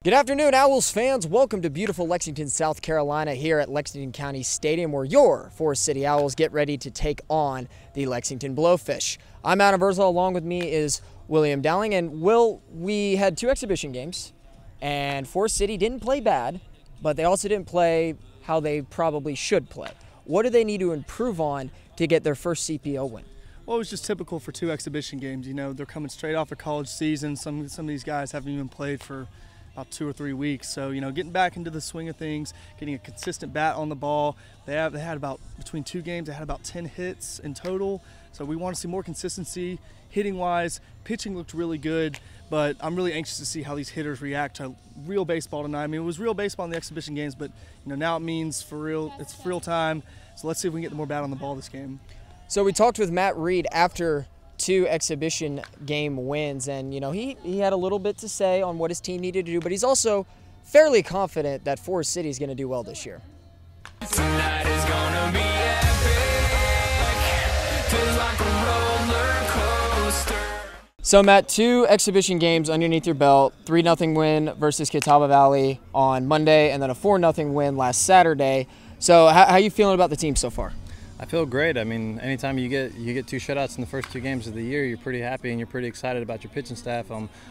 Good afternoon, Owls fans. Welcome to beautiful Lexington, South Carolina, here at Lexington County Stadium, where your Forest City Owls get ready to take on the Lexington Blowfish. I'm Adam Berzal. Along with me is William Dowling. And Will, we had two exhibition games, and Forest City didn't play bad, but they also didn't play how they probably should play. What do they need to improve on to get their first CPO win? Well, it was just typical for two exhibition games. You know, they're coming straight off a college season. Some of these guys haven't even played for about 2 or 3 weeks. So, you know, getting back into the swing of things, getting a consistent bat on the ball. They had about, between two games, they had about 10 hits in total. So we want to see more consistency hitting-wise. Pitching looked really good, but I'm really anxious to see how these hitters react to real baseball tonight. I mean, it was real baseball in the exhibition games, but, you know, now it means for real, it's for real time. So let's see if we can get more bat on the ball this game. So we talked with Matt Reed after two exhibition game wins, and you know he had a little bit to say on what his team needed to do, but he's also fairly confident that Forest City is going to do well this year. Tonight is gonna be epic. Feels like a roller coaster. So Matt, two exhibition games underneath your belt, 3-0 win versus Catawba Valley on Monday, and then a 4-0 win last Saturday. So how are you feeling about the team so far? I feel great. I mean, anytime you get two shutouts in the first two games of the year, you're pretty happy and you're pretty excited about your pitching staff.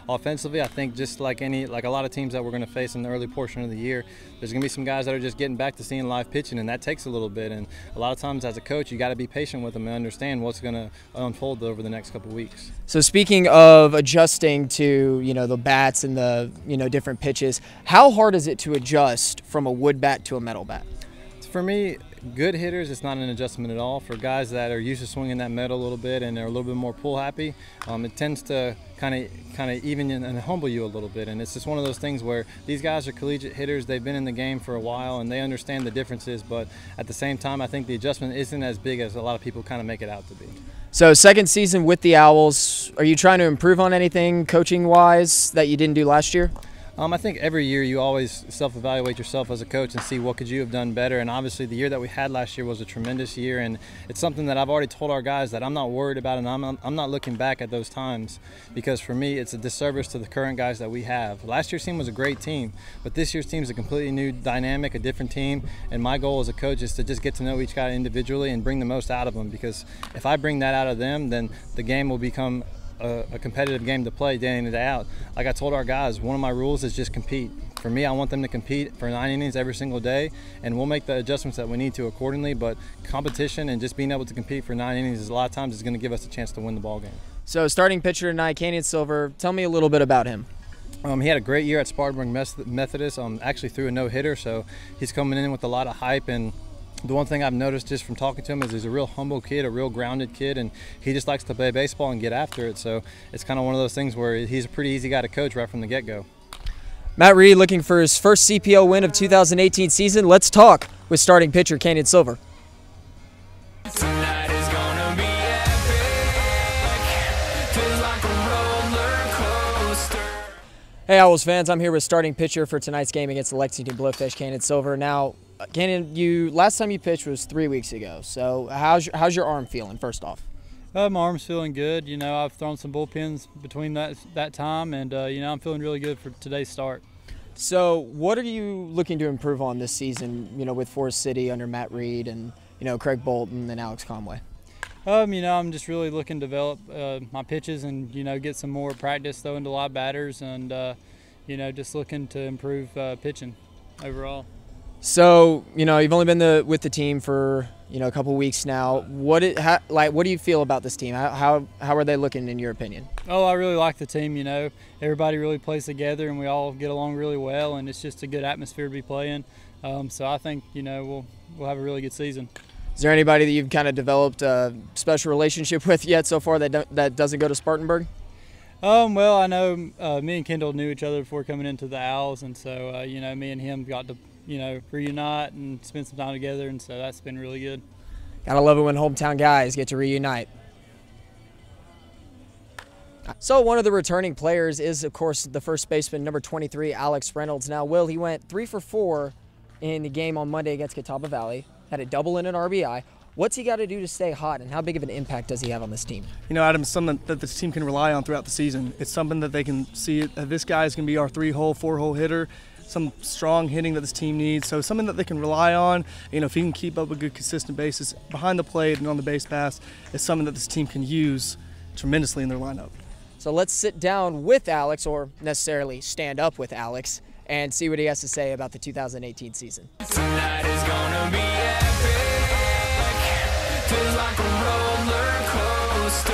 Offensively, I think just like a lot of teams that we're going to face in the early portion of the year, there's going to be some guys that are just getting back to seeing live pitching, and that takes a little bit. And a lot of times, as a coach, you got to be patient with them and understand what's going to unfold over the next couple of weeks. So speaking of adjusting to the bats and the different pitches, how hard is it to adjust from a wood bat to a metal bat? For me, good hitters, it's not an adjustment at all. For guys that are used to swinging that metal a little bit and they're a little bit more pull happy, it tends to kind of even and humble you a little bit. And it's just one of those things where these guys are collegiate hitters. They've been in the game for a while and they understand the differences. But at the same time, I think the adjustment isn't as big as a lot of people kind of make it out to be. So second season with the Owls, are you trying to improve on anything coaching-wise that you didn't do last year? I think every year you always self-evaluate yourself as a coach and see what could you have done better. And obviously the year that we had last year was a tremendous year, and it's something that I've already told our guys that I'm not worried about, and I'm not looking back at those times, because for me it's a disservice to the current guys that we have. Last year's team was a great team, but this year's team is a completely new dynamic, a different team, and my goal as a coach is to just get to know each guy individually and bring the most out of them, because if I bring that out of them, then the game will become a competitive game to play day in and day out. Like I told our guys, one of my rules is just compete. For me, I want them to compete for 9 innings every single day, and we'll make the adjustments that we need to accordingly. But competition and just being able to compete for 9 innings is a lot of times is going to give us a chance to win the ball game. So starting pitcher tonight, Canyon Silver, tell me a little bit about him. He had a great year at Spartanburg Methodist, actually threw a no-hitter, so he's coming in with a lot of hype. And the one thing I've noticed just from talking to him is he's a real humble kid, a real grounded kid, and he just likes to play baseball and get after it. So it's kind of one of those things where he's a pretty easy guy to coach right from the get-go. Matt Reed looking for his first CPO win of 2018 season. Let's talk with starting pitcher Canyon Silver. Tonight is gonna be epic. Feels like a roller coaster. Hey Owls fans, I'm here with starting pitcher for tonight's game against the Lexington Blowfish, Canyon Silver. Now, Canyon, last time you pitched was 3 weeks ago. So how's your arm feeling, first off? My arm's feeling good. You know, I've thrown some bullpens between that time, and I'm feeling really good for today's start. So what are you looking to improve on this season, with Forest City under Matt Reed and, Craig Bolton and Alex Conway? I'm just really looking to develop my pitches and, get some more practice throwing to live batters and, just looking to improve pitching overall. So, you've only been with the team for, a couple weeks now. What do you feel about this team? How are they looking in your opinion? Oh, I really like the team, Everybody really plays together and we all get along really well, and it's just a good atmosphere to be playing. So I think, we'll have a really good season. Is there anybody that you've kind of developed a special relationship with yet so far that doesn't go to Spartanburg? Well, I know me and Kendall knew each other before coming into the Owls, and so, me and him got to reunite and spend some time together, and so that's been really good. Gotta love it when hometown guys get to reunite. So one of the returning players is, of course, the first baseman, number 23, Alex Reynolds. Now, Will, he went 3 for 4 in the game on Monday against Catawba Valley, had a double and an RBI. What's he got to do to stay hot, and how big of an impact does he have on this team? You know, Adam, it's something that this team can rely on throughout the season. It's something that they can see that this guy is going to be our 3-hole, 4-hole hitter, some strong hitting that this team needs. So something that they can rely on. You know, if he can keep up a good, consistent basis behind the plate and on the base pass, it's something that this team can use tremendously in their lineup. So let's sit down with Alex, or necessarily stand up with Alex, and see what he has to say about the 2018 season. Tonight is gonna be epic. Feels like a roller coaster.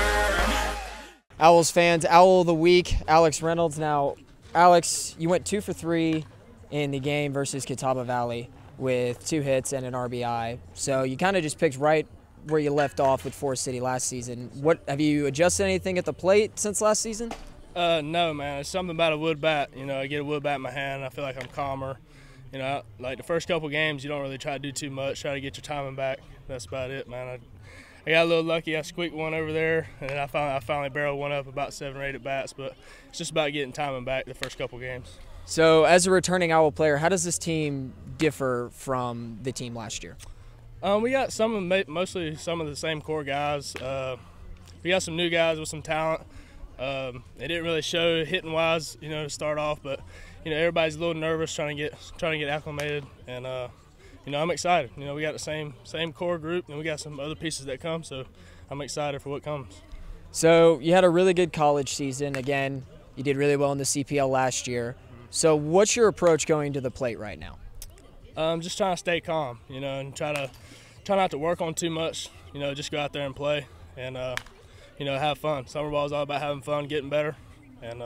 Owls fans, Owl of the Week, Alex Reynolds. Now, Alex, you went 2 for 3 in the game versus Catawba Valley with 2 hits and an RBI. So you kind of just picked right where you left off with Forest City last season. What have you adjusted anything at the plate since last season? No, man. It's something about a wood bat. You know, I get a wood bat in my hand, I feel like I'm calmer. You know, like the first couple games, you don't really try to do too much, try to get your timing back. That's about it, man. I got a little lucky. I squeaked one over there, and then I finally barreled one up about 7 or 8 at bats. But it's just about getting timing back the first couple games. So, as a returning Owl player, how does this team differ from the team last year? We got mostly some of the same core guys. We got some new guys with some talent. It didn't really show hitting wise, you know, to start off, but you know, everybody's a little nervous trying to get acclimated, and you know, I'm excited. You know, we got the same core group, and we got some other pieces that come, so I'm excited for what comes. So you had a really good college season. Again, you did really well in the CPL last year. So what's your approach going to the plate right now? Just trying to stay calm, you know, and try not to work on too much. You know, just go out there and play, and you know, have fun. Summer ball is all about having fun, getting better, and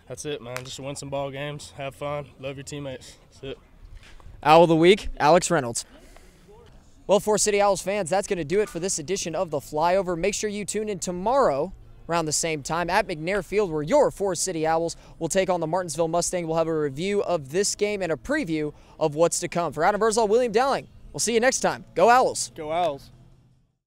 that's it, man. Just win some ball games, have fun, love your teammates. That's it. Owl of the Week, Alex Reynolds. Well, Forest City Owls fans, that's going to do it for this edition of The Flyover. Make sure you tune in tomorrow around the same time at McNair Field, where your Forest City Owls will take on the Martinsville Mustang. We'll have a review of this game and a preview of what's to come. For Adam Verzal, William Dowling, we'll see you next time. Go Owls. Go Owls.